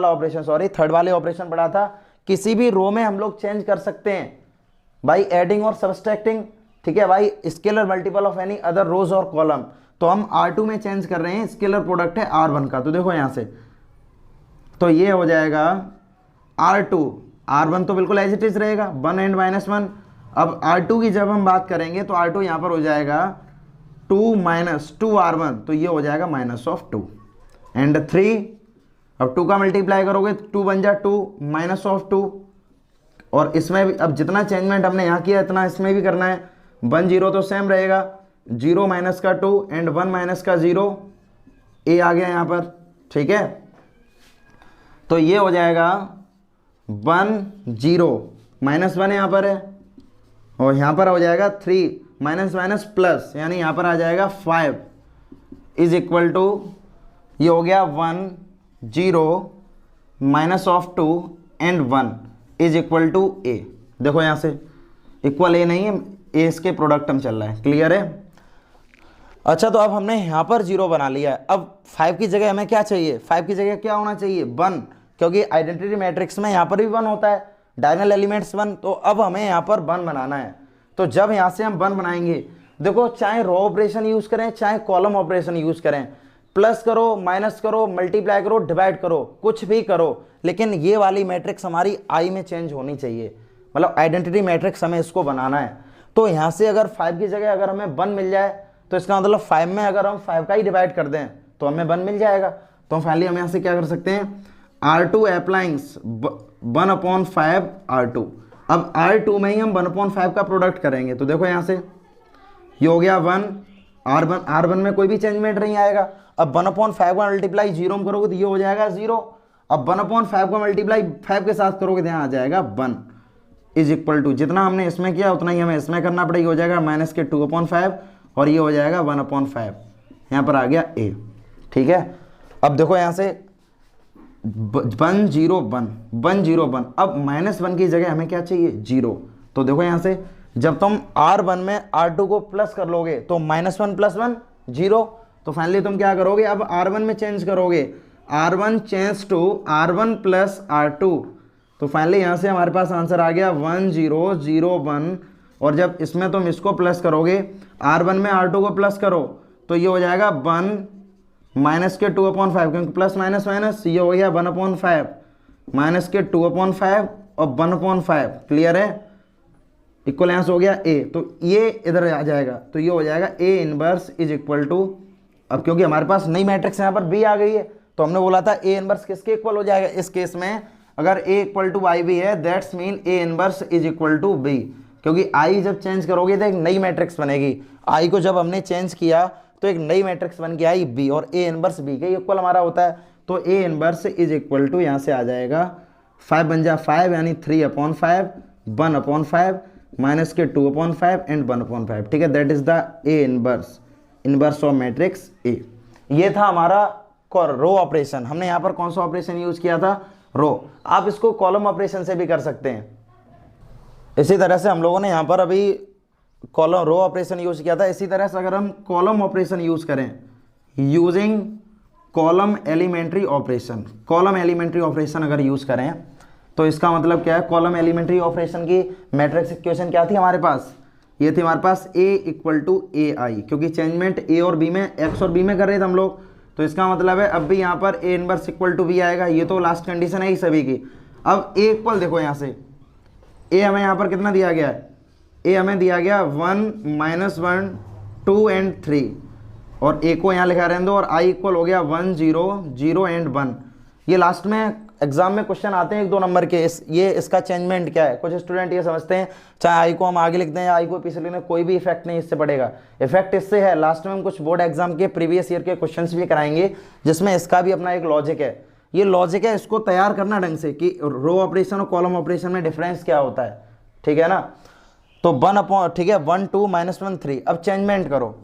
वाले ऑपरेशन पढ़ा था। किसी भी रो में हम लोग चेंज कर सकते हैं बाई एडिंग और सबस्ट्रैक्टिंग, ठीक है भाई, scalar multiple of any other rows और कॉलम। तो हम R2 में चेंज कर रहे हैं, स्केलर प्रोडक्ट है R1 का। तो देखो यहाँ से तो ये हो जाएगा R2, R1 तो बिल्कुल एज इट इज रहेगा 1 एंड -1। अब R2 की जब हम बात करेंगे तो R2 यहाँ पर हो जाएगा 2 माइनस 2R1, तो ये हो जाएगा -2 एंड 3। अब 2 का मल्टीप्लाई करोगे 2 बन जा 2 -2 और इसमें भी अब जितना चेंजमेंट हमने यहाँ किया इतना इसमें भी करना है। 1 0 तो सेम रहेगा, 0 माइनस का 2 एंड 1 माइनस का 0, A आ गया यहाँ पर, ठीक है। तो ये हो जाएगा 1 0 -1 यहाँ पर है और यहाँ पर हो जाएगा 3 माइनस माइनस प्लस यानी यहाँ पर आ जाएगा 5 इज इक्वल टू, ये हो गया 1 0 -2 and 1 is equal to A। देखो यहाँ से इक्वल A नहीं है, A इसके प्रोडक्ट में चल रहा है। क्लियर है। अच्छा तो अब हमने यहाँ पर 0 बना लिया है। अब 5 की जगह हमें क्या चाहिए, 5 की जगह क्या होना चाहिए 1, क्योंकि आइडेंटिटी मैट्रिक्स में यहाँ पर भी 1 होता है, डायगोनल एलिमेंट्स 1। तो अब हमें यहाँ पर 1 बनाना है। तो जब यहाँ से हम 1 बनाएंगे, देखो चाहे रो ऑपरेशन यूज करें चाहे कॉलम ऑपरेशन यूज करें, प्लस करो माइनस करो मल्टीप्लाई करो डिवाइड करो कुछ भी करो, लेकिन ये वाली मैट्रिक्स हमारी आई में चेंज होनी चाहिए, मतलब आइडेंटिटी मैट्रिक्स हमें इसको बनाना है। तो यहाँ से अगर 5 की जगह अगर हमें 1 मिल जाए तो इसका मतलब 5 में अगर हम 5 का ही डिवाइड कर दें तो हमें 1 मिल जाएगा। तो फाइनली हम यहाँ से क्या कर सकते हैं, R2 अप्लाइंग्स 1/5 R2। अब R2 में ही हम 1/5 का प्रोडक्ट करेंगे। तो देखो यहाँ से ये हो गया 1, R1 में कोई भी चेंजमेंट नहीं आएगा। अब 1/5 का मल्टीप्लाई 0 में करोगे तो ये हो जाएगा 0। अब 1/5 का मल्टीप्लाई 5 के साथ करोगे तो यहाँ आ जाएगा 1 इज इक्वल टू, जितना हमने इसमें किया उतना ही हमें इसमें करना पड़ेगा, हो जाएगा -2/5 और ये हो जाएगा 1/5। यहाँ पर आ गया A, ठीक है। अब देखो यहाँ से 1 0 1 1 0 1, अब -1 की जगह हमें क्या चाहिए 0। तो देखो यहाँ से जब तुम R1 में R2 को प्लस कर लोगे तो -1 + 1 0। तो फाइनली तुम क्या करोगे, अब R1 में चेंज करोगे, R1 change to R1 + R2। तो फाइनली यहाँ से हमारे पास आंसर आ गया 1 0 0 1। और जब इसमें तुम इसको प्लस करोगे, R1 में R2 को प्लस करो तो ये हो जाएगा 1 - 2/5, क्योंकि प्लस माइनस माइनस, ये हो गया 1/5 - 2/5 और 1/5। क्लियर है। इक्वल आंसर हो गया A। तो ये इधर आ जाएगा तो ये हो जाएगा A inverse is equal to, अब क्योंकि हमारे पास नई मैट्रिक्स यहाँ पर B आ गई है तो हमने बोला था A इनवर्स किसके इक्वल हो जाएगा, इस केस में अगर A इक्वल टू I भी है that's mean A inverse is equal to B, क्योंकि I जब चेंज करोगे तो एक नई मैट्रिक्स बनेगी। I को जब हमने चेंज किया तो एक नई मैट्रिक्स बन के आई B और A इनवर्स B के इक्वल हमारा होता है। तो A inverse is equal to यहाँ से आ जाएगा 5 बन जा 5 यानी 3/5 1/5 -2/5 एंड 1/5, ठीक है। That is the A inverse of matrix A। ये था हमारा रो ऑपरेशन। हमने यहाँ पर कौन सा ऑपरेशन यूज किया था, रो। आप इसको कॉलम ऑपरेशन से भी कर सकते हैं। इसी तरह से हम लोगों ने यहाँ पर अभी कॉलम रो ऑपरेशन यूज किया था। इसी तरह से अगर हम कॉलम ऑपरेशन यूज करें using column elementary operation, column elementary operation अगर यूज करें तो इसका मतलब क्या है, कॉलम एलिमेंट्री ऑपरेशन की मैट्रिक्स इक्वेशन क्या थी हमारे पास, ये थी हमारे पास a equal to A I, क्योंकि चेंजमेंट a और b में, x और b में कर रहे थे हम लोग, तो इसका मतलब है अब भी यहाँ पर a inverse equal to b आएगा। ये तो लास्ट कंडीशन है ही सभी की। अब a इक्वल देखो यहाँ से a हमें यहाँ पर कितना दिया गया है, a हमें दिया गया 1 -1 2 एंड 3, और a को यहाँ लिखा रहने दो, और i इक्वल हो गया 1 0 0 एंड 1। ये लास्ट में एग्जाम में क्वेश्चन आते हैं 1-2 नंबर के, ये इसका चेंजमेंट क्या है। कुछ स्टूडेंट ये समझते हैं चाहे आई को हम आगे लिखते हैं या आई को पीछे लिखते हैं, कोई भी इफेक्ट नहीं इससे पड़ेगा। इफेक्ट इससे है, लास्ट में हम कुछ बोर्ड एग्जाम के प्रीवियस ईयर के क्वेश्चंस भी कराएंगे, जिसमें इसका भी अपना एक लॉजिक है। ये लॉजिक है, इसको तैयार करना ढंग से कि रो ऑपरेशन और कॉलम ऑपरेशन में डिफरेंस क्या होता है, ठीक है ना। तो 1 ठीक है 1 2 -1 3। अब चेंजमेंट करो,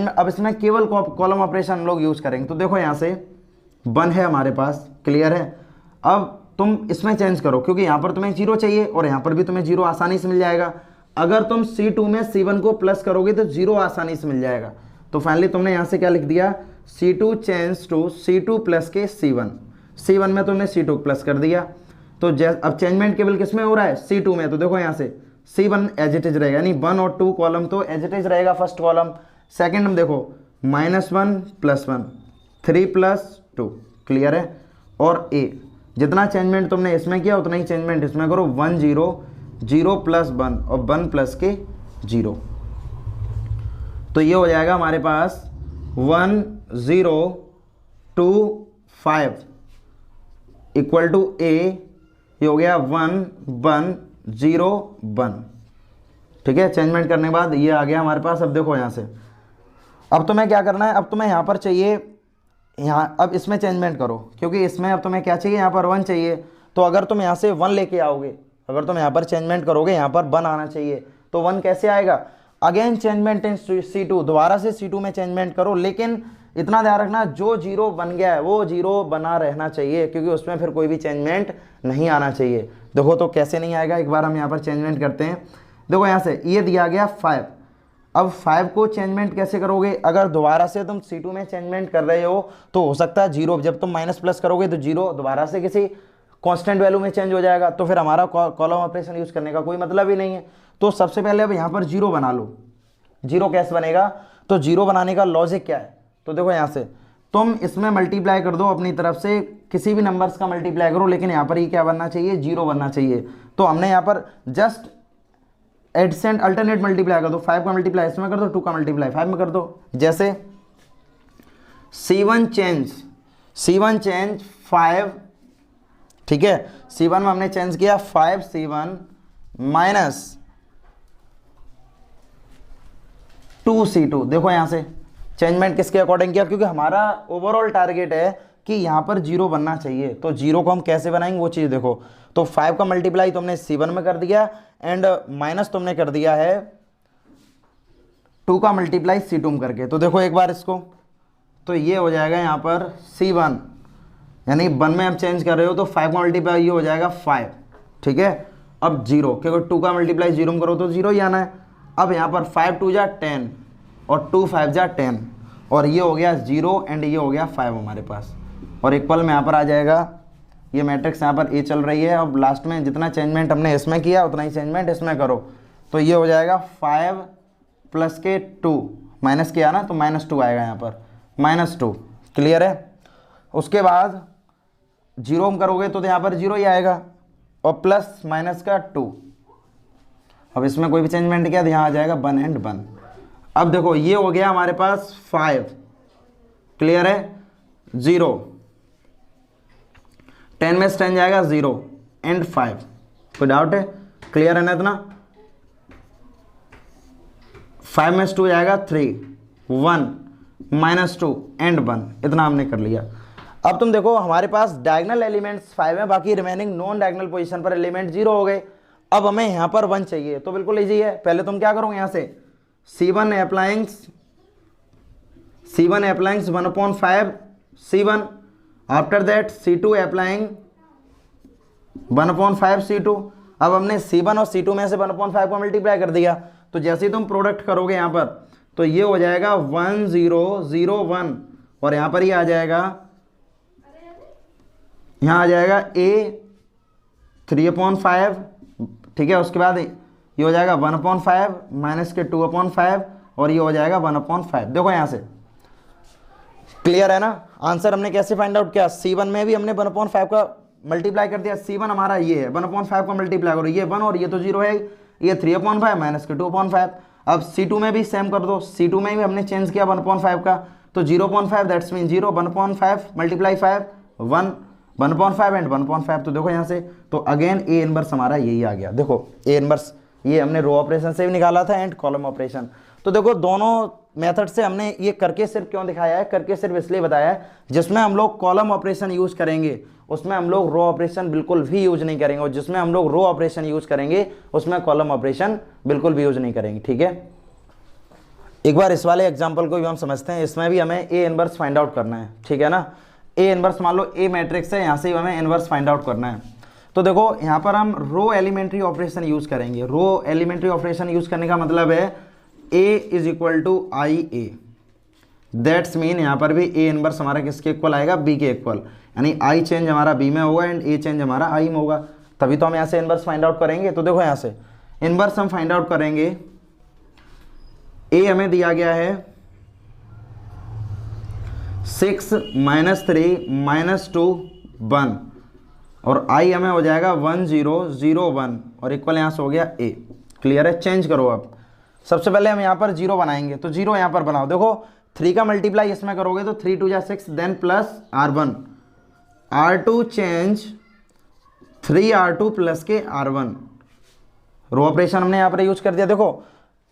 अब इसमें केवल कॉलम ऑपरेशन हम लोग यूज करेंगे। तो देखो यहाँ से 1 है हमारे पास, क्लियर है। अब तुम इसमें चेंज करो, क्योंकि यहाँ पर तुम्हें 0 चाहिए और यहाँ पर भी तुम्हें 0 आसानी से मिल जाएगा। अगर तुम C2 में C1 को प्लस करोगे तो 0 आसानी से मिल जाएगा। तो फाइनली तुमने यहाँ से क्या लिख दिया, C2 change to C2 plus के C1, C1 में तुमने C2 प्लस कर दिया। तो अब चेंजमेंट केवल किस में हो रहा है, C2 में। तो देखो यहाँ से C1 एज इट इज रहेगा, यानी 1 और 2 कॉलम तो एज इट इज रहेगा फर्स्ट कॉलम। सेकेंड हम देखो -1 +1 3 + 2, क्लियर है। और A जितना चेंजमेंट तुमने इसमें किया उतना ही चेंजमेंट इसमें करो, 1 0 0 + 1 और 1 प्लस के 0। तो ये हो जाएगा हमारे पास 1 0 2 5 इक्वल टू A, ये हो गया 1 1 0 1, ठीक है। चेंजमेंट करने के बाद ये आ गया हमारे पास। अब देखो यहाँ से, अब तुम्हें क्या करना है, अब तुम्हें यहाँ पर चाहिए, यहाँ अब इसमें चेंजमेंट करो, क्योंकि इसमें अब तुम्हें क्या चाहिए, यहाँ पर 1 चाहिए। तो अगर तुम यहाँ से 1 लेके आओगे, अगर तुम यहाँ पर चेंजमेंट करोगे, यहाँ पर 1 आना चाहिए। तो 1 कैसे आएगा, अगेन चेंजमेंट इन C2, दोबारा से C2 में चेंजमेंट करो। लेकिन इतना ध्यान रखना, जो 0 बन गया है वो 0 बना रहना चाहिए, क्योंकि उसमें फिर कोई भी चेंजमेंट नहीं आना चाहिए। देखो तो कैसे नहीं आएगा, एक बार हम यहाँ पर चेंजमेंट करते हैं। देखो यहाँ से ये दिया गया 5, अब 5 को चेंजमेंट कैसे करोगे, अगर दोबारा से तुम C2 में चेंजमेंट कर रहे हो तो हो सकता है 0, जब तुम माइनस प्लस करोगे तो 0 दोबारा से किसी कांस्टेंट वैल्यू में चेंज हो जाएगा, तो फिर हमारा कॉलम ऑपरेशन यूज करने का कोई मतलब ही नहीं है। तो सबसे पहले अब यहाँ पर 0 बना लो। 0 कैसे बनेगा, तो 0 बनाने का लॉजिक क्या है, तो देखो यहाँ से तुम इसमें मल्टीप्लाई कर दो, अपनी तरफ से किसी भी नंबर्स का मल्टीप्लाई करो, लेकिन यहाँ पर ये क्या बनना चाहिए, 0 बनना चाहिए। तो हमने यहाँ पर जस्ट एडसेंट अल्टरनेट मल्टीप्लाई कर दो, 5 का मल्टीप्लाई इसमें कर दो, 2 का मल्टीप्लाई 5 में कर दो। जैसे C1 चेंज 5, ठीक है, C1 में हमने चेंज किया 5C1 माइनस 2C2। देखो यहां से चेंजमेंट किसके अकॉर्डिंग किया, क्योंकि हमारा ओवरऑल टारगेट है कि यहां पर 0 बनना चाहिए। तो 0 को हम कैसे बनाएंगे वो चीज देखो। तो 5 का मल्टीप्लाई तुमने C1 में कर दिया एंड माइनस तुमने कर दिया है 2 का मल्टीप्लाई C2 में करके। तो देखो एक बार इसको, तो ये हो जाएगा यहाँ पर C1, यानी 1 में आप चेंज कर रहे हो तो 5 का मल्टीप्लाई ये हो जाएगा 5, ठीक है। अब 0, क्योंकि 2 का मल्टीप्लाई 0 में करो तो 0 ही आना है। अब यहाँ पर 5 2 जा 10 और 2 5 जा 10, और ये हो गया 0 एंड ये हो गया 5 हमारे पास, और इक्वल में यहाँ पर आ जाएगा। ये मैट्रिक्स यहाँ पर ए चल रही है। अब लास्ट में जितना चेंजमेंट हमने इसमें किया उतना ही चेंजमेंट इसमें करो। तो ये हो जाएगा 5 प्लस के 2, माइनस किया ना तो -2 आएगा यहाँ पर, -2, क्लियर है। उसके बाद 0 में करोगे तो यहाँ पर 0 ही आएगा, और प्लस माइनस का 2। अब इसमें कोई भी चेंजमेंट किया तो यहाँ आ जाएगा 1 एंड 1। अब देखो ये हो गया हमारे पास 5, क्लियर है, 0, 10 में से 10 जाएगा 0 एंड 5। कोई डाउट है, क्लियर है ना इतना। 5 में से 2 जाएगा 3, 1 -2 एंड 1, इतना हमने कर लिया। अब तुम देखो हमारे पास डायगोनल एलिमेंट्स 5 है, बाकी रिमेनिंग नॉन डायगोनल पोजीशन पर एलिमेंट 0 हो गए। अब हमें यहाँ पर 1 चाहिए, तो बिल्कुल इजी है। पहले तुम क्या करोगे, यहाँ से C1 अप्लाइंग्स 1/5 C1, after that C2 applying 1/5 C2। अब हमने C1 और C2 में से 1/5 को मल्टीप्लाई कर दिया, तो जैसे ही तुम प्रोडक्ट करोगे यहाँ पर तो ये हो जाएगा 1 0 0 1, और यहाँ पर ये आ जाएगा, यहाँ आ जाएगा A 3/5, ठीक है। उसके बाद ये हो जाएगा 1/5 माइनस के 2/5 और ये हो जाएगा 1/5। देखो यहाँ से क्लियर है ना। आंसर हमने कैसे फाइंड आउट किया, C1 में भी हमने 1/5 का मल्टीप्लाई कर दिया। C1 हमारा ये है, 1/5 का मल्टीप्लाई करो, ये 1 और ये तो 0 है, ये 3/5 माइनस के 2/5। अब C2 में भी सेम कर दो, C2 में भी हमने चेंज किया 1/5 का, तो 0/5 दैट्स मीन 0, 1/5 मल्टीप्लाई 5 1, 1/5 एंड 1/5। तो देखो यहाँ से तो अगेन ए इनवर्स हमारा यही आ गया। देखो ए इनवर्स ये हमने रो ऑपरेशन से भी निकाला था एंड कॉलम ऑपरेशन। तो देखो दोनों मेथड से हमने ये करके सिर्फ क्यों दिखाया है, करके सिर्फ इसलिए बताया है जिसमें हम लोग कॉलम ऑपरेशन यूज करेंगे उसमें हम लोग रो ऑपरेशन बिल्कुल भी यूज नहीं करेंगे, और जिसमें हम लोग रो ऑपरेशन यूज करेंगे उसमें कॉलम ऑपरेशन बिल्कुल भी यूज नहीं करेंगे। ठीक है, एक बार इस वाले एग्जांपल को भी हम समझते हैं। इसमें भी हमें ए इनवर्स फाइंड आउट करना है। ठीक है ना, ए इनवर्स मान लो ए मैट्रिक्स है, यहाँ से हमें इनवर्स फाइंड आउट करना है। तो देखो यहाँ पर हम रो एलिमेंट्री ऑपरेशन यूज करेंगे। रो एलिमेंट्री ऑपरेशन यूज करने का मतलब है A is equal to I A, that's mean यहाँ पर भी ए इनवर्स हमारा किसके इक्वल आएगा, बी के इक्वल, यानी आई चेंज हमारा बी में होगा एंड ए चेंज हमारा आई में होगा, तभी तो हम यहाँ से इनवर्स फाइंड आउट करेंगे। तो देखो यहाँ से इनवर्स हम फाइंड आउट करेंगे। ए हमें दिया गया है 6 - 3 - 2 1 और आई हमें हो जाएगा 1 0 0 1 और इक्वल यहाँ से हो गया ए। क्लियर है, चेंज करो। अब सबसे पहले हम यहाँ पर 0 बनाएंगे, तो 0 यहाँ पर बनाओ। देखो 3 का मल्टीप्लाई इसमें करोगे तो 3 2 जा 6 then plus R1 R2 change 3R2 plus के R1। रो ऑपरेशन हमने यहाँ पर यूज कर दिया। देखो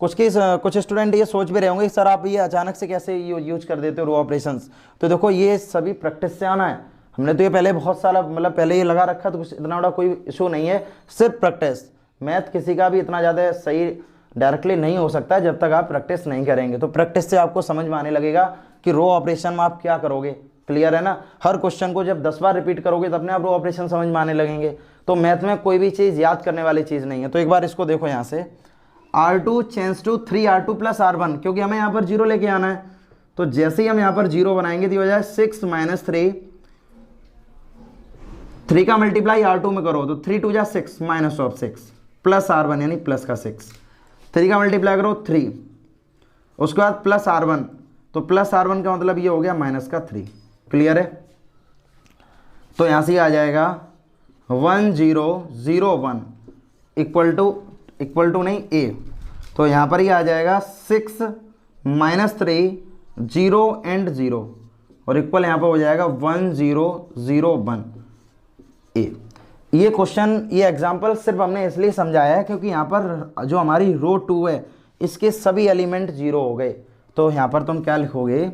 कुछ स्टूडेंट ये सोच भी रहे होंगे सर आप ये अचानक से कैसे यूज कर देते हो रो ऑपरेशंस। तो देखो ये सभी प्रैक्टिस से आना है। हमने तो ये पहले बहुत सारा मतलब पहले ये लगा रखा, तो कुछ इतना बड़ा कोई इशू नहीं है, सिर्फ प्रैक्टिस। मैथ किसी का भी इतना ज़्यादा सही डायरेक्टली नहीं हो सकता जब तक आप प्रैक्टिस नहीं करेंगे। तो प्रैक्टिस से आपको समझ में आने लगेगा कि रो ऑपरेशन में आप क्या करोगे। क्लियर है ना, हर क्वेश्चन को जब 10 बार रिपीट करोगे तब अपने आप रो ऑपरेशन समझ में आने लगेंगे। तो मैथ में कोई भी चीज़ याद करने वाली चीज़ नहीं है। तो एक बार इसको देखो यहाँ से R2 change to 3R2 plus R1, क्योंकि हमें यहाँ पर 0 लेके आना है। तो जैसे ही हम यहाँ पर 0 बनाएंगे तो हो जाए 6 - 3 का मल्टीप्लाई R2 में करो तो 3 2 जा 6 माइनस ऑफ 6 प्लस R1 यानी प्लस का 6, 3 का मल्टीप्लाई करो 3, उसके बाद प्लस R1, तो प्लस R1 का मतलब ये हो गया माइनस का 3। क्लियर है, तो यहाँ से आ जाएगा 1 0 0 1 इक्वल टू नहीं ए, तो यहाँ पर ही आ जाएगा 6 - 3 0 एंड 0 और इक्वल यहाँ पर हो जाएगा 1 0 0 1 ए। ये क्वेश्चन ये एग्जाम्पल सिर्फ हमने इसलिए समझाया है क्योंकि यहाँ पर जो हमारी रो 2 है इसके सभी एलिमेंट 0 हो गए। तो यहाँ पर तुम क्या लिखोगे,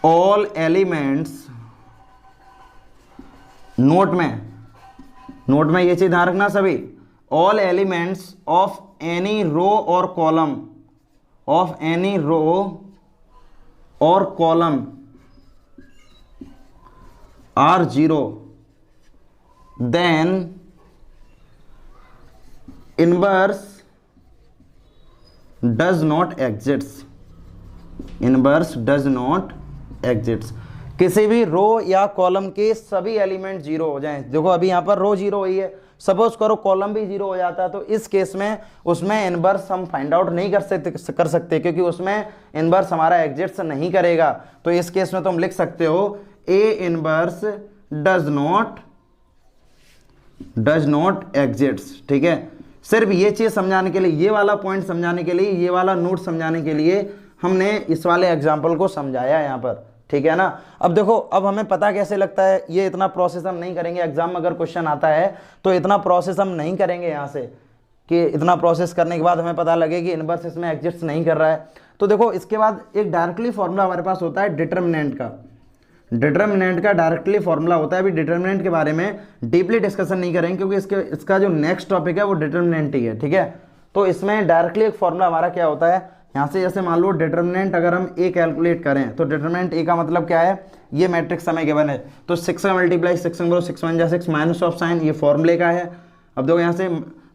ऑल एलिमेंट्स, नोट में ये चीज ध्यान रखना सभी, all elements of any row और column are 0, then inverse does not exist। किसी भी रो या कॉलम के सभी एलिमेंट 0 हो जाएं। देखो अभी यहाँ पर रो 0 हुई है, सपोज करो कॉलम भी 0 हो जाता है, तो इस केस में उसमें इनवर्स हम फाइंड आउट नहीं कर सकते क्योंकि उसमें इनवर्स हमारा एग्जिस्ट नहीं करेगा। तो इस केस में तुम लिख सकते हो A inverse does not exist. ठीक है, सिर्फ ये चीज समझाने के लिए, ये वाला पॉइंट समझाने के लिए, ये वाला नोट समझाने के लिए हमने इस वाले एग्जाम्पल को समझाया यहाँ पर। ठीक है ना, अब देखो अब हमें पता कैसे लगता है, ये इतना प्रोसेस हम नहीं करेंगे। एग्जाम में अगर क्वेश्चन आता है तो इतना प्रोसेस हम नहीं करेंगे यहाँ से कि इतना प्रोसेस करने के बाद हमें पता लगे कि इनवर्स इसमें एग्जिस्ट नहीं कर रहा है। तो देखो इसके बाद एक डायरेक्टली फॉर्मूला हमारे पास होता है डिटर्मिनेंट का डायरेक्टली फॉर्मूला होता है। अभी डिटर्मिनेंट के बारे में डीपली डिस्कशन नहीं करेंगे क्योंकि इसका जो नेक्स्ट टॉपिक है वो डिटर्मिनेंट ही है। ठीक है, तो इसमें डायरेक्टली एक फॉर्मूला हमारा क्या होता है, यहाँ से जैसे मान लो डिटर्मिनेंट अगर हम ए कैलकुलेट करें तो डिटर्मिनेंट ए का मतलब क्या है, ये मैट्रिक्स हमें गिवन है, तो 6 का मल्टीप्लाई 6 में करो 6 1 जा 6 माइनस ऑफ साइन, ये फॉर्मूले का है। अब देखो यहाँ से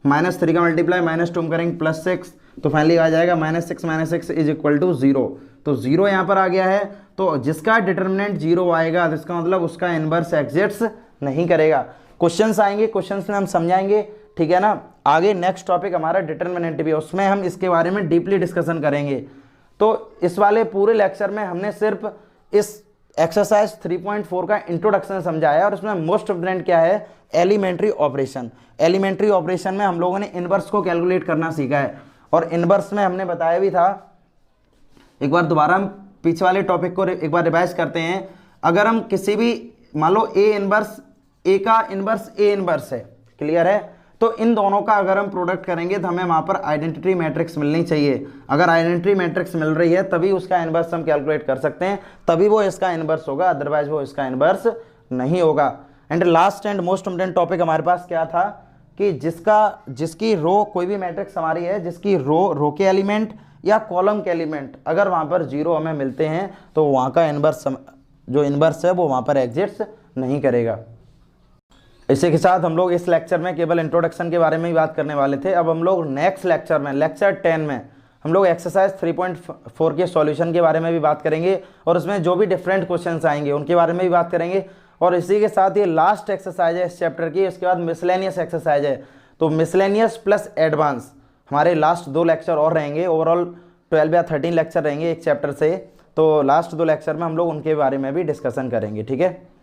-3 का मल्टीप्लाई -2 में करेंगे +6, तो फाइनली आ जाएगा -6 इज इक्वल टू 0। तो 0 यहाँ पर आ गया है, तो जिसका डिटर्मिनेंट 0 आएगा तो इसका मतलब उसका इनवर्स एग्जिस्ट नहीं करेगा। क्वेश्चंस आएंगे, क्वेश्चंस में हम समझाएंगे ठीक है ना। आगे नेक्स्ट टॉपिक हमारा डिटर्मिनेंट है, उसमें हम इसके बारे में डीपली डिस्कशन करेंगे। तो इस वाले पूरे लेक्चर में हमने सिर्फ इस एक्सरसाइज 3.4 का इंट्रोडक्शन समझाया और उसमें मोस्ट इम्पोर्टेंट क्या है, एलिमेंट्री ऑपरेशन। एलिमेंट्री ऑपरेशन में हम लोगों ने इनवर्स को कैलकुलेट करना सीखा है और इनवर्स में हमने बताया भी था, एक बार दोबारा हम पीछे वाले टॉपिक को एक बार रिवाइज करते हैं। अगर हम किसी भी मान लो ए इनवर्स, ए का इनवर्स ए इनवर्स है, क्लियर है, तो इन दोनों का अगर हम प्रोडक्ट करेंगे तो हमें वहां पर आइडेंटिटी मैट्रिक्स मिलनी चाहिए। अगर आइडेंटिटी मैट्रिक्स मिल रही है तभी उसका इनवर्स हम कैलकुलेट कर सकते हैं, तभी वो इसका इनवर्स होगा, अदरवाइज वो इसका इनवर्स नहीं होगा। And last and most important topic हमारे पास क्या था कि जिसकी रो, कोई भी मैट्रिक्स हमारी है जिसकी रो के एलिमेंट या कॉलम के एलिमेंट अगर वहां पर जीरो हमें मिलते हैं तो वहां का इनवर्स, जो इनवर्स है वो वहां पर एग्जिस्ट नहीं करेगा। इसी के साथ हम लोग इस लेक्चर में केवल इंट्रोडक्शन के बारे में ही बात करने वाले थे। अब हम लोग नेक्स्ट लेक्चर में, लेक्चर 10 में हम लोग एक्सरसाइज 3.4 के सॉल्यूशन के बारे में भी बात करेंगे और उसमें जो भी डिफरेंट क्वेश्चंस आएंगे उनके बारे में भी बात करेंगे। और इसी के साथ ये लास्ट एक्सरसाइज है इस चैप्टर की, इसके बाद मिसलेनियस एक्सरसाइज है। तो मिसलेनियस प्लस एडवांस हमारे लास्ट 2 लेक्चर और रहेंगे, ओवरऑल 12 या 13 लेक्चर रहेंगे एक चैप्टर से। तो लास्ट 2 लेक्चर में हम लोग उनके बारे में भी डिस्कशन करेंगे, ठीक है।